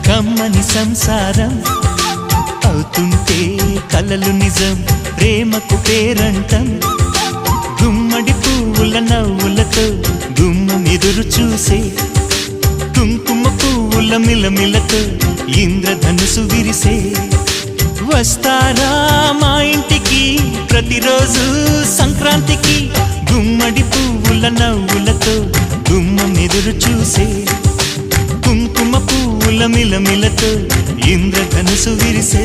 కమ్మని సంసారం అవుతుంటే కలలు నిజం ప్రేమకు పేరంటం గుమ్మడి పువ్వుల నవ్వులతో గుమ్మం ఎదురు చూసే కుంకుమ పువ్వుల మిలమిలతో ఇంద్రధనుసు విరిసే వస్తారా మా ఇంటికి ప్రతిరోజు సంక్రాంతికి గుమ్మడి పువ్వుల నవ్వులతో గుమ్మం ఎదురు చూసే కుంకుమ పువ్వుల మిలమిలతో ఇంద్రధనుసు విరిసే